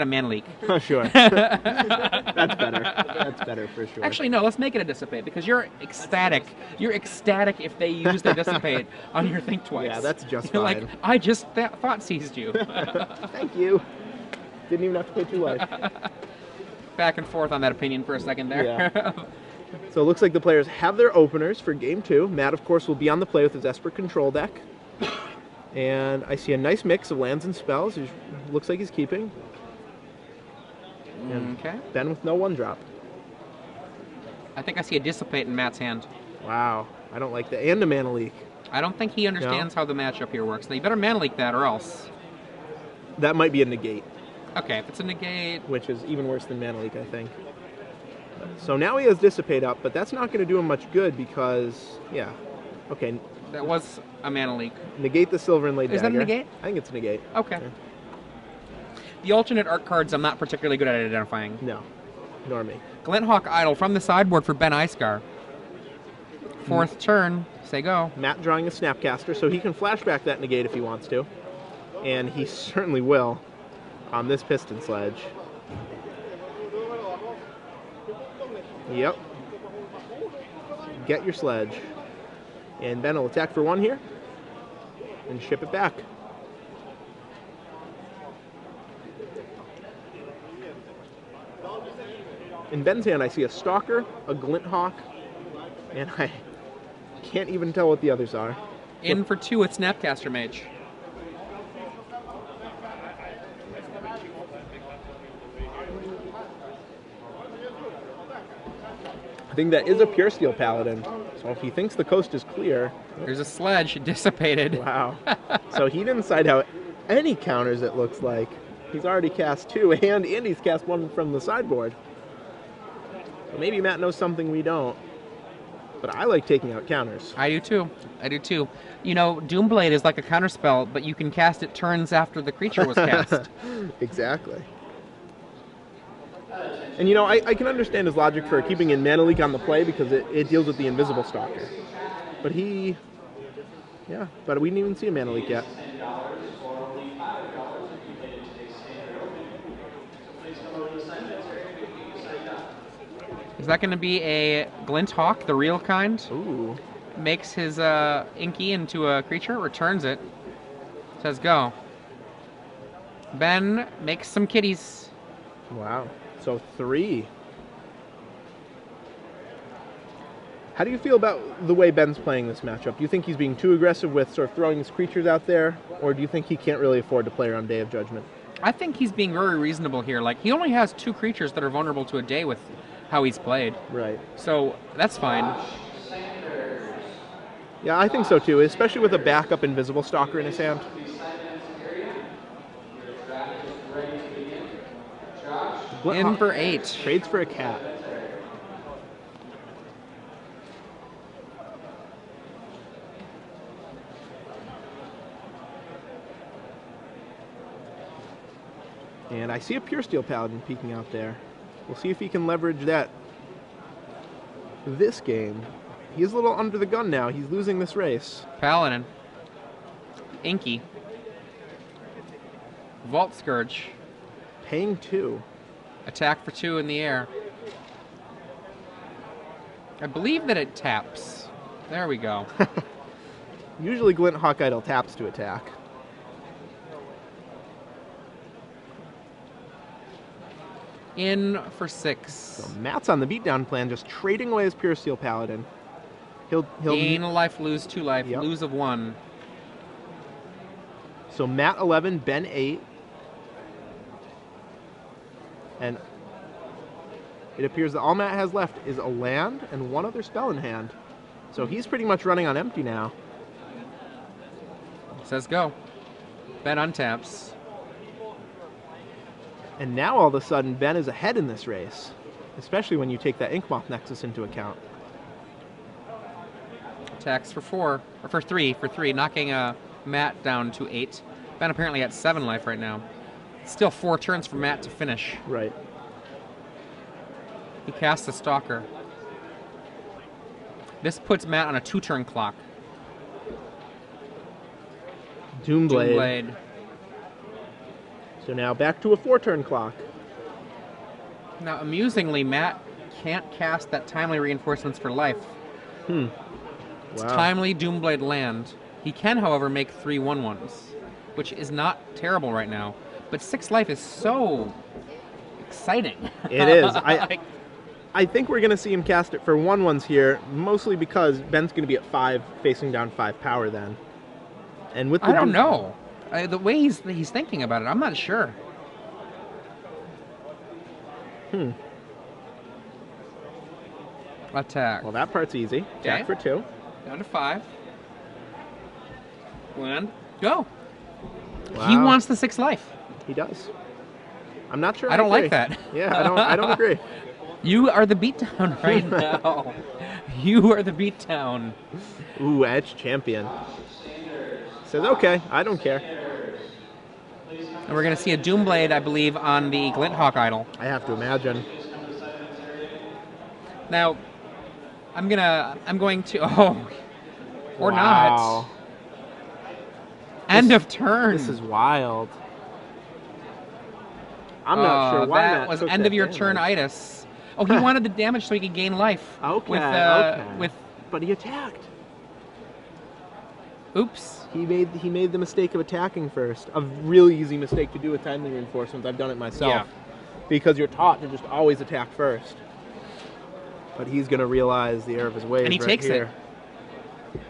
it a Mana Leak. Oh, sure. That's better. That's better for sure. Actually, no, let's make it a Dissipate, because you're ecstatic. You're ecstatic if they use their Dissipate on your Think Twice. Yeah, that's just You're fine. like, I just thought seized you. Thank you. Didn't even have to pay 2 life. Back and forth on that opinion for a second there. Yeah. So it looks like the players have their openers for game 2. Matt, of course, will be on the play with his Esper control deck. And I see a nice mix of lands and spells. He looks like he's keeping. And Okay. Ben with no 1-drop. I think I see a Dissipate in Matt's hand. Wow. I don't like that. And a Mana Leak. I don't think he understands how the matchup here works. Now, you better Mana Leak that or else. That might be a negate, Okay, if it's a negate... which is even worse than Mana Leak, I think. So now he has Dissipate up, but that's not going to do him much good because, yeah. Okay, That was a Mana Leak. negate the Silver Inlaid Dagger. Is that a negate? I think it's a negate. Okay. The alternate art cards I'm not particularly good at identifying. No, nor me. Glinthawk Idol from the sideboard for Ben Isgar. 4th turn, say go. Matt drawing a Snapcaster, so he can flashback that negate if he wants to. And he certainly will on this Piston Sledge. Yep. Get your sledge. And Ben will attack for 1 here. And ship it back. In Ben's hand, I see a Stalker, a Glinthawk, and I can't even tell what the others are. In for 2 with Snapcaster Mage. I think that is a Pure Steel Paladin. So if he thinks the coast is clear... There's a Sledge, Dissipated. Wow. So he didn't decide how any counters, it looks like. He's already cast 2, and he's cast 1 from the sideboard. So maybe Matt knows something we don't. But I like taking out counters. I do too. I do too. You know, Doomblade is like a counterspell, but you can cast it turns after the creature was cast. Exactly. And you know, I can understand his logic for keeping in Mana Leak on the play because it deals with the Invisible Stalker. But he... Yeah, but we didn't even see a Mana Leak yet. Is that going to be a Glinthawk, the real kind? Ooh. Makes his Inky into a creature, returns it, says go. Ben makes some kitties. Wow. So 3. How do you feel about the way Ben's playing this matchup? Do you think he's being too aggressive with sort of throwing his creatures out there? Or do you think he can't really afford to play around Day of Judgment? I think he's being very reasonable here. Like, he only has 2 creatures that are vulnerable to a day with how he's played. Right. So, that's fine. Yeah, I think so too, especially with a backup Invisible Stalker in his hand. In for 8. Trades for a cat. And I see a Pure Steel Paladin peeking out there. We'll see if he can leverage that this game. He's a little under the gun now. He's losing this race. Paladin. Inky. Vault Scourge. Paying 2. Attack for 2 in the air. I believe that it taps. There we go. Usually Glinthawk Idol taps to attack. In for 6. So Matt's on the beatdown plan, just trading away his Pure Steel Paladin. He'll gain a life, lose 2 life, Yep. lose of 1. So Matt 11, Ben 8. And it appears that all Matt has left is a land and 1 other spell in hand. So he's pretty much running on empty now. Says go. Ben untaps. And now all of a sudden Ben is ahead in this race, especially when you take that Inkmoth Nexus into account. Attacks for 4, or for 3, knocking Matt down to 8. Ben apparently at 7 life right now. Still 4 turns for Matt to finish. Right. He casts a Stalker. This puts Matt on a 2-turn clock. Doomblade. So now back to a 4-turn clock. Now, amusingly, Matt can't cast that timely reinforcements for life. It's Wow. timely Doomblade land. He can, however, make 3 1/1s, which is not terrible right now. But 6 life is so exciting. It is. Like, I think we're going to see him cast it for 1/1s here, mostly because Ben's going to be at 5, facing down 5 power then. And with the I don't know. The way he's thinking about it, I'm not sure. Attack. Well, that part's easy. Attack for 2. Down to 5. Land. Go. Wow. He wants the 6 life. He does. I'm not sure. I don't agree. like that. Yeah, I don't agree. You are the beatdown right now. You are the beatdown. Ooh, Edge Champion. Says, okay, I don't care. And we're going to see a Doomblade, I believe, on the Glinthawk idol. I have to imagine. Now, I'm going to, or Wow. not. End of turn. This is wild. I'm not sure why that was end of your turn itis. Oh, he wanted the damage so he could gain life. Okay, With but he attacked. oops. He made the mistake of attacking first. A really easy mistake to do with timely reinforcements. I've done it myself. Yeah. Because you're taught to just always attack first. But he's going to realize the error of his ways. And he right takes here. it.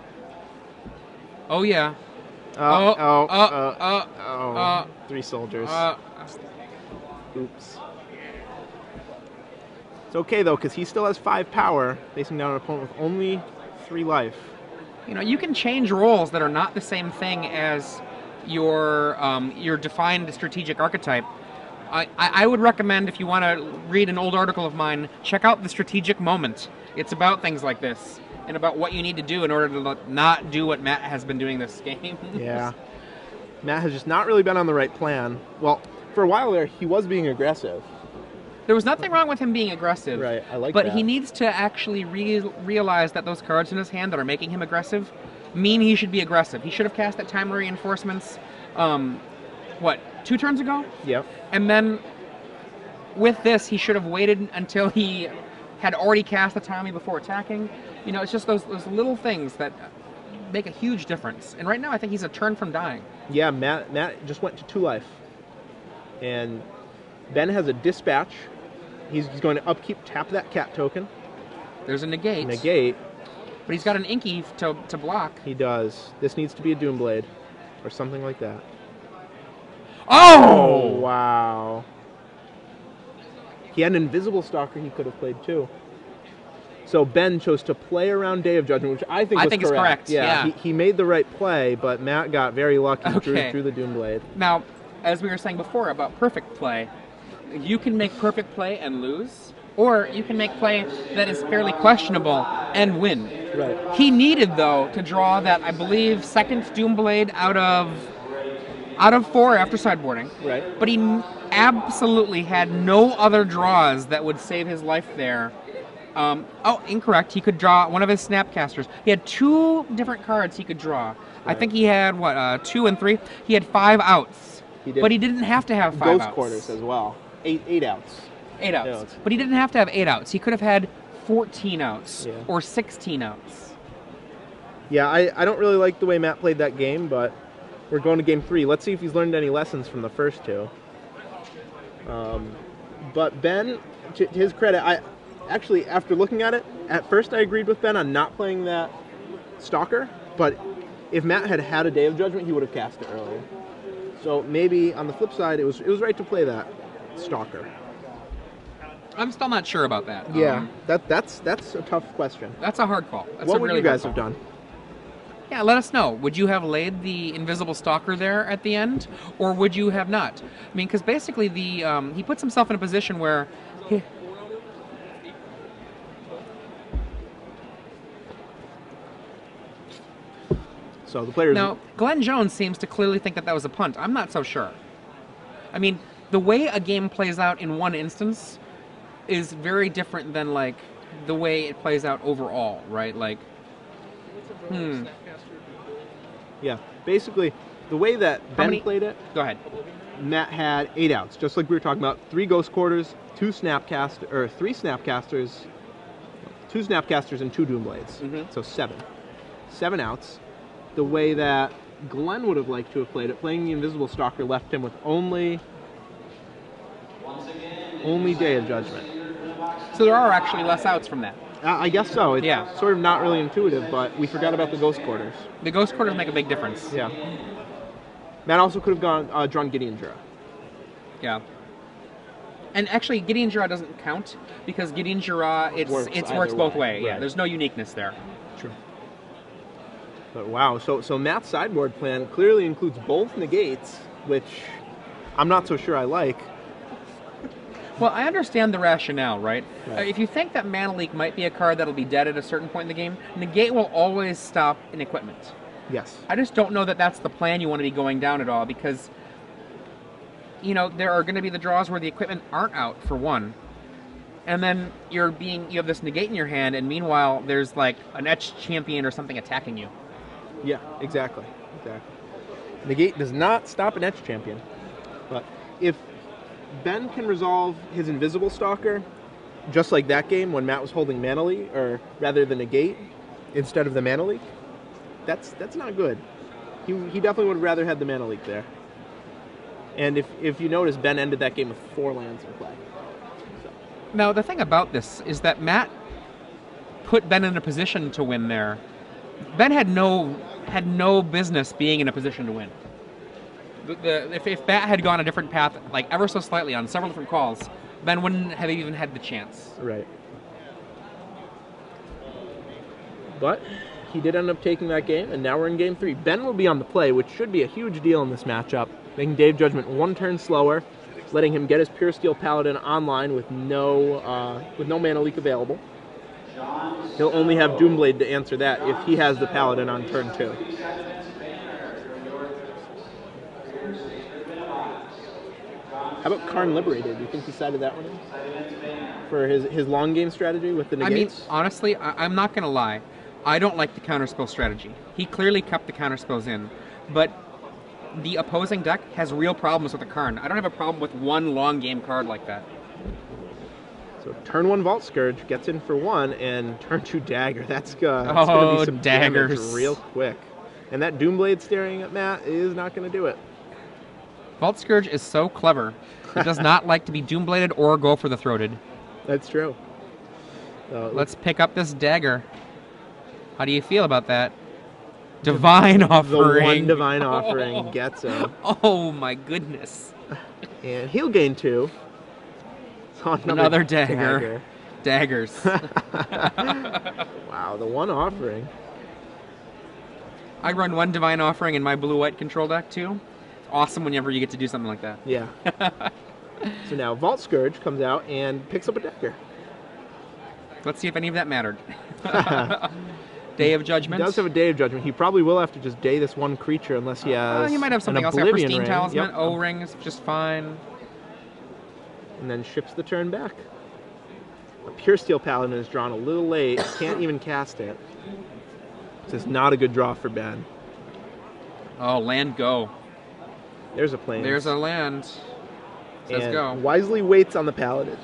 Oh yeah. Oh. 3 soldiers. Oops. It's okay though, because he still has 5 power, facing down an opponent with only 3 life. You know, you can change roles that are not the same thing as your defined strategic archetype. I would recommend, if you want to read an old article of mine, check out The Strategic Moment. It's about things like this and about what you need to do in order to not do what Matt has been doing this game. Yeah. Matt has just not really been on the right plan. Well, for a while there, he was being aggressive. There was nothing wrong with him being aggressive. Right, I like but that. But he needs to actually realize that those cards in his hand that are making him aggressive mean he should be aggressive. He should have cast that timely reinforcements, 2 turns ago? Yep. And then with this, he should have waited until he had already cast the timely before attacking. You know, it's just those little things that make a huge difference. And right now, I think he's a turn from dying. Yeah, Matt just went to 2 life. And Ben has a dispatch. He's going to upkeep, tap that cat token. There's a negate. Negate. But he's got an Inky to block. He does. This needs to be a Doomblade. Or something like that. Oh! Wow. He had an Invisible Stalker he could have played too. So Ben chose to play around Day of Judgment, which I think was is correct. Yeah. He made the right play, but Matt got very lucky and Okay. drew the Doomblade. Now, as we were saying before about perfect play, you can make perfect play and lose, or you can make play that is fairly questionable and win. Right. He needed, though, to draw that, I believe, second Doomblade out of 4 after sideboarding. Right. But he absolutely had no other draws that would save his life there. Incorrect. He could draw one of his Snapcasters. He had 2 different cards he could draw. Right. I think he had, 2 and 3? He had 5 outs. He did. But he didn't have to have 5 Ghost outs. Quarters as well. 8 outs. 8 outs. But he didn't have to have 8 outs. He could have had 14 outs or 16 outs. Yeah, I don't really like the way Matt played that game, but we're going to game 3. Let's see if he's learned any lessons from the first 2. But Ben, to his credit, actually, after looking at it, at first I agreed with Ben on not playing that Stalker, but if Matt had had a Day of Judgment, he would have cast it earlier. So maybe on the flip side, it was right to play that Stalker. I'm still not sure about that. Yeah, that's a tough question. That's a hard call. That's what a would really you guys hard have call. done? Yeah, let us know. Would you have laid the Invisible Stalker there at the end, or would you have not? I mean, because basically he puts himself in a position where So the players. Now, Glenn Jones seems to clearly think that was a punt. I'm not so sure. I mean, the way a game plays out in one instance is very different than, like, the way it plays out overall, right? Like, Yeah, basically, the way that Ben played it, Go ahead. Matt had 8 outs, just like we were talking about. 3 ghost quarters, 3 snapcasters, 2 snapcasters, and 2 doomblades. So 7. 7 outs. The way that Glenn would have liked to have played it, playing the Invisible Stalker left him with only Day of Judgment. So there are actually less outs from that. I guess so. It's Yeah. sort of not really intuitive, but we forgot about the ghost quarters. The ghost quarters make a big difference. Yeah. Matt also could have drawn Gideon Jura. Yeah. And actually, Gideon Jura doesn't count because Gideon Jura works both ways. Yeah, Right. there's no uniqueness there. True. But wow, so Matt's sideboard plan clearly includes both negates, which I'm not so sure I like. Well, I understand the rationale, right? Right. If you think that Mana Leak might be a card that'll be dead at a certain point in the game, Negate will always stop in equipment. Yes. I just don't know that that's the plan you want to be going down at all because, you know, there are going to be the draws where the equipment aren't out, for one. And then you have this Negate in your hand, and meanwhile, there's like an Etched Champion or something attacking you. Yeah, exactly. Negate does not stop an Etched Champion. But if Ben can resolve his Invisible Stalker, just like that game when Matt was holding Mana Leak, or rather the Negate, instead of the Mana Leak, that's not good. He definitely would have rather had the Mana Leak there. And if you notice, Ben ended that game with 4 lands in play. So. Now, the thing about this is that Matt put Ben in a position to win there. Ben had no business being in a position to win. If Matt had gone a different path, like ever so slightly on several different calls, Ben wouldn't have even had the chance. Right. But he did end up taking that game, and now we're in game 3. Ben will be on the play, which should be a huge deal in this matchup, making Day of Judgment 1 turn slower, letting him get his Pure Steel Paladin online with no Mana Leak available. He'll only have Doomblade to answer that if he has the Paladin on turn 2. How about Karn Liberated? Do you think he sided that one in? For his long game strategy with the negates? I mean, honestly, I'm not going to lie. I don't like the counterspell strategy. He clearly kept the counterspells in, but the opposing deck has real problems with the Karn. I don't have a problem with one long game card like that. So turn 1 Vault Scourge gets in for 1, and turn 2 Dagger. That's gonna be some daggers damage real quick. And that Doomblade staring at Matt is not going to do it. Vault Scourge is so clever. It does not like to be Doombladed or go for the Throated. That's true. Let's pick up this Dagger. How do you feel about that? Divine Offering. The 1 Divine Offering gets him. Oh my goodness. And he'll gain 2. So another dagger. Daggers. Wow, the 1 offering. I run 1 Divine Offering in my blue-white control deck too. It's awesome whenever you get to do something like that. Yeah. So now Vault Scourge comes out and picks up a dagger. Let's see if any of that mattered. Day of Judgment. He does have a Day of Judgment. He probably will have to just day this 1 creature unless he has he might have something else. Oblivion Pristine Ring. Talisman, Yep. O-Rings, just fine. And then ships the turn back. A Pure Steel Paladin is drawn a little late. Can't even cast it. This is not a good draw for Ben. Oh, land go. There's a plane. There's a land. Says and go. wisely waits on the Paladin.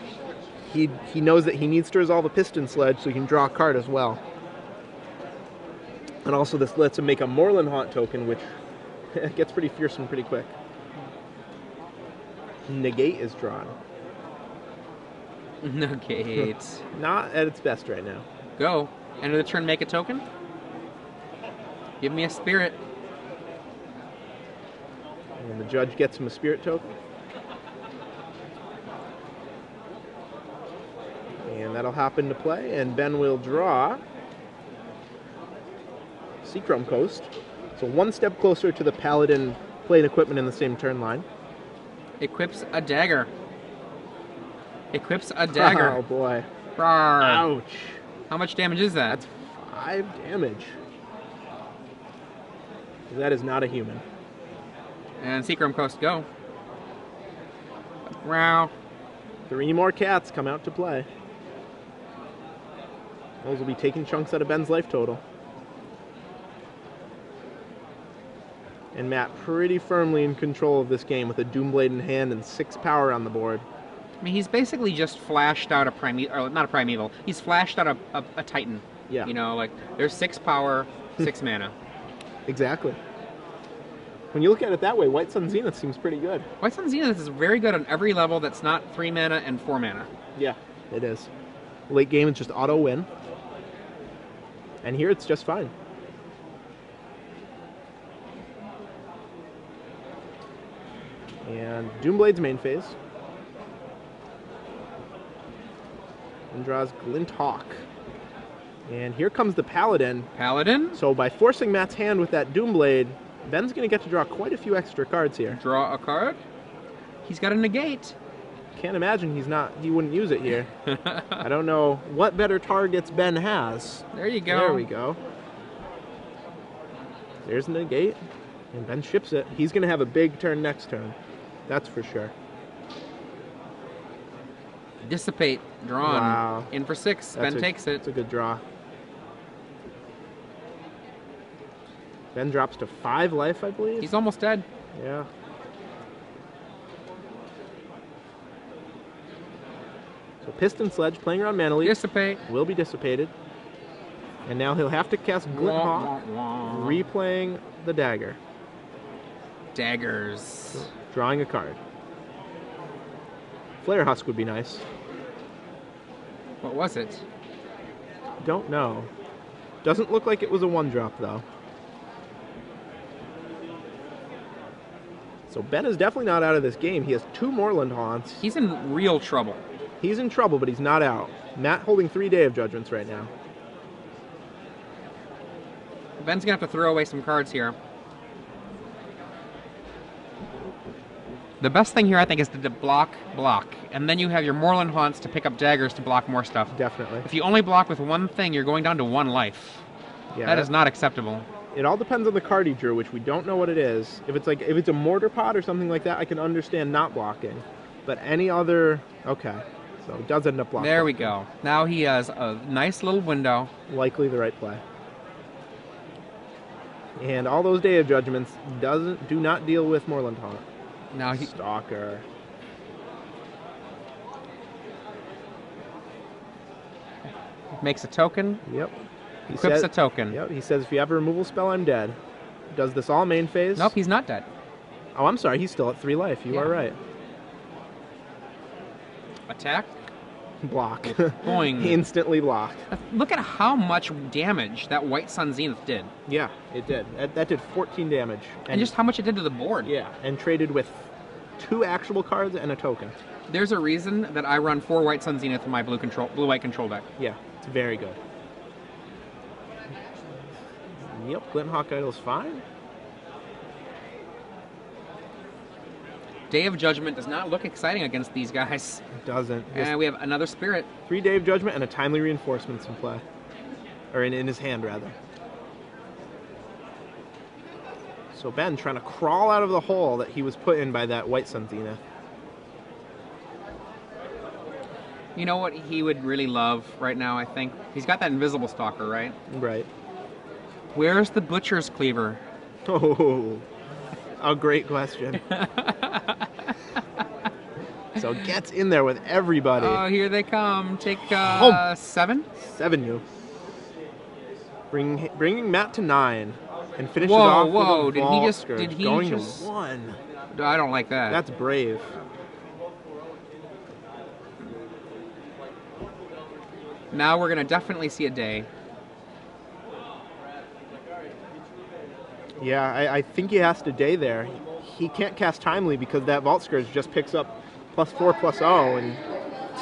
He knows that he needs to resolve a Piston Sledge so he can draw a card as well. And also this lets him make a Moorland Haunt token, which gets pretty fearsome pretty quick. Negate is drawn. Negate. Not at its best right now. Go. End of the turn, make a token. Give me a spirit. And the judge gets him a spirit token. And that'll hop into play, and Ben will draw Seachrome Coast. So 1 step closer to the Paladin playing equipment in the same turn line. Equips a dagger. Equips a dagger. Oh boy. Rawr. Ouch. How much damage is that? That's 5 damage. That is not a human. And Seachrome Coast, go. Wow. 3 more cats come out to play. Those will be taking chunks out of Ben's life total. And Matt pretty firmly in control of this game with a Doomblade in hand and 6 power on the board. I mean, he's basically just flashed out a Primeval, or not a Primeval. He's flashed out a Titan. Yeah. You know, like, there's 6 power, 6 mana. Exactly. When you look at it that way, White Sun Zenith seems pretty good. White Sun Zenith is very good on every level that's not 3 mana and 4 mana. Yeah, it is. Late game, it's just auto win. And here it's just fine. And Doomblade's main phase. And draws Glint Hawk. And here comes the Paladin. Paladin? So by forcing Matt's hand with that Doomblade, Ben's going to get to draw quite a few extra cards here. Draw a card? He's got a negate. Can't imagine he wouldn't use it here. I don't know what better targets Ben has. There you go. There we go. There's the negate. And Ben ships it. He's going to have a big turn next turn. That's for sure. Dissipate. Drawn. Wow. In for 6. Ben takes it. That's a good draw. Ben drops to 5 life, I believe. He's almost dead. Yeah. So Piston Sledge playing around Mana Leak Dissipate. will be dissipated. And now he'll have to cast Glint Hawk, replaying the dagger. Daggers. Drawing a card. Flare Husk would be nice. What was it? Don't know. Doesn't look like it was a 1-drop, though. So Ben is definitely not out of this game. He has 2 Moorland Haunts. He's in real trouble. He's in trouble, but he's not out. Matt holding 3 Day of Judgments right now. Ben's going to have to throw away some cards here. The best thing here, I think, is to block. And then you have your Moorland Haunts to pick up daggers to block more stuff. Definitely. If you only block with one thing, you're going down to 1 life. Yeah, that is not acceptable. It all depends on the card he drew, which we don't know what it is. If it's a Mortar Pot or something like that, I can understand not blocking. But any other... Okay. So it does end up blocking. There we go. Now he has a nice little window. Likely the right play. And all those Day of Judgments do not deal with Moorland Haunt. Now he... Stalker. Makes a token. Yep. Equips a token. Yep, he says if you have a removal spell, I'm dead. Does this all main phase? Nope, he's not dead. Oh, I'm sorry, he's still at 3 life. You are right. Attack. Block. Boing. Instantly block. Look at how much damage that White Sun Zenith did. Yeah, it did. That did 14 damage. And just how much it did to the board. Yeah, and traded with 2 actual cards and a token. There's a reason that I run 4 White Sun Zenith in my blue-white control deck. Yeah, it's very good. Yep, Glint Hawk Idol's fine. Day of Judgment does not look exciting against these guys. It doesn't. And we have another Spirit. 3 Day of Judgment and a Timely Reinforcements in play. Or in his hand, rather. So Ben trying to crawl out of the hole that he was put in by that White Sun Zenith. You know what he would really love right now, I think? He's got that Invisible Stalker, right? Right. Where's the Butcher's Cleaver? Oh, a great question. So gets in there with everybody. Oh, here they come. Take 7? 7 you. Bringing Matt to 9 and finishes off with a Vault Scourge, did he going just... to 1. I don't like that. That's brave. Now we're going to definitely see a day. Yeah, I think he has to day there. He can't cast Timely because that Vault Scourge just picks up +4/+0 and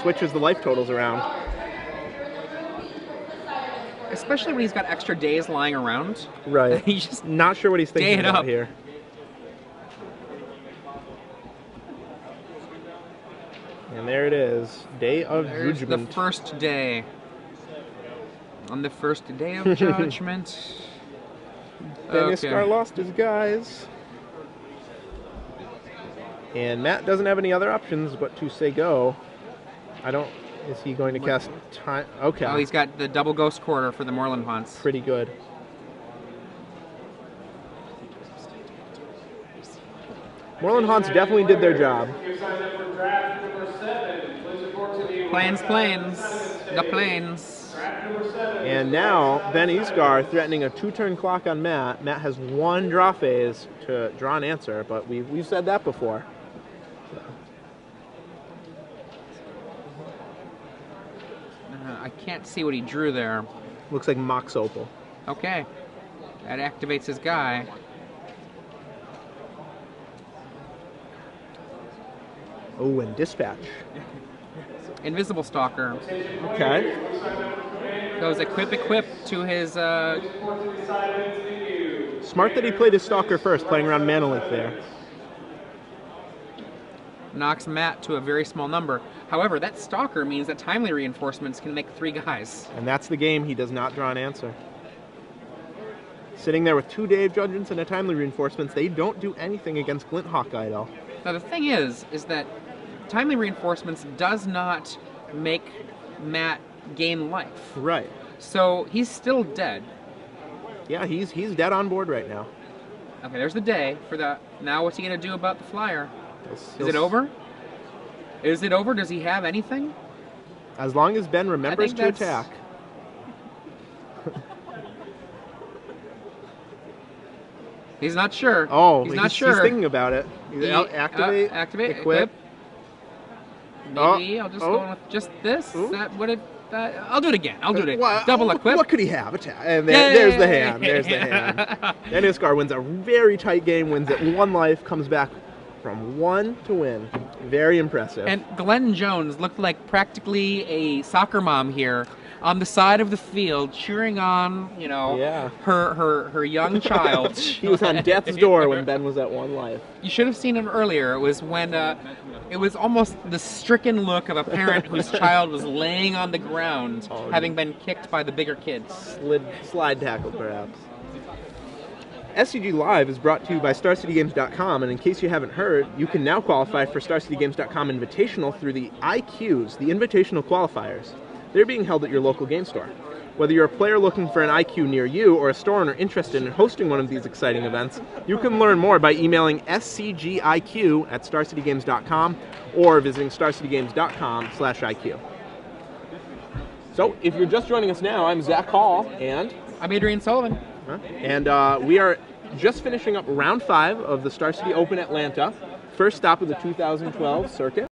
switches the life totals around. Especially when he's got extra days lying around. Right. He's just not sure what he's thinking about up here. And there it is. Day of There's Judgment. the first day. On the first day of Judgment. Then Isgar lost his guys. And Matt doesn't have any other options but to say go. Is he going to cast time? Okay. Oh, he's got the double Ghost Quarter for the Moorland Haunts. Pretty good. Moreland Haunts definitely did their job. Plains, the plains. And now, Ben Isgar threatening a 2-turn clock on Matt. Matt has 1 draw phase to draw an answer, but we've said that before. I can't see what he drew there. Looks like Mox Opal. Okay. That activates his guy. Oh, and Dispatch. Invisible Stalker. Okay. Goes equip to his... Smart that he played his Stalker first, playing around Mana Link there. Knocks Matt to a very small number. However, that Stalker means that timely reinforcements can make 3 guys. And that's the game. He does not draw an answer. Sitting there with 2 Dave Judgments and a timely reinforcements, they don't do anything against Glint Hawk Idol. Now the thing is that timely reinforcements does not make Matt gain life. Right. So he's still dead. Yeah, he's dead on board right now. Okay, there's the day for that. Now what's he gonna do about the flyer? Is it over? Is it over? Does he have anything? As long as Ben remembers to attack. He's not sure. Oh, he's not sure. He's thinking about it. Activate, equip. Maybe I'll just go with just this. Is that what it? I'll do it again. I'll do it. Double equip. What could he have? Attack. And there's the hand. There's the hand. And Isgar wins a very tight game. Wins at 1 life. Comes back from 1 to win. Very impressive. And Glenn Jones looked like practically a soccer mom here on the side of the field, cheering on, you know, her young child. He was on death's door when Ben was at 1 life. You should have seen him earlier. It was when it was almost the stricken look of a parent whose child was laying on the ground, having been kicked by the bigger kids. Slide tackle, perhaps. SCG Live is brought to you by StarCityGames.com, and in case you haven't heard, you can now qualify for StarCityGames.com Invitational through the IQs, the Invitational Qualifiers. They're being held at your local game store. Whether you're a player looking for an IQ near you or a store owner interested in hosting one of these exciting events, you can learn more by emailing scgiq@starcitygames.com or visiting starcitygames.com/IQ. So, if you're just joining us now, I'm Zach Hall, and... I'm Adrian Sullivan. And we are just finishing up round 5 of the Star City Open Atlanta. First stop of the 2012 circuit.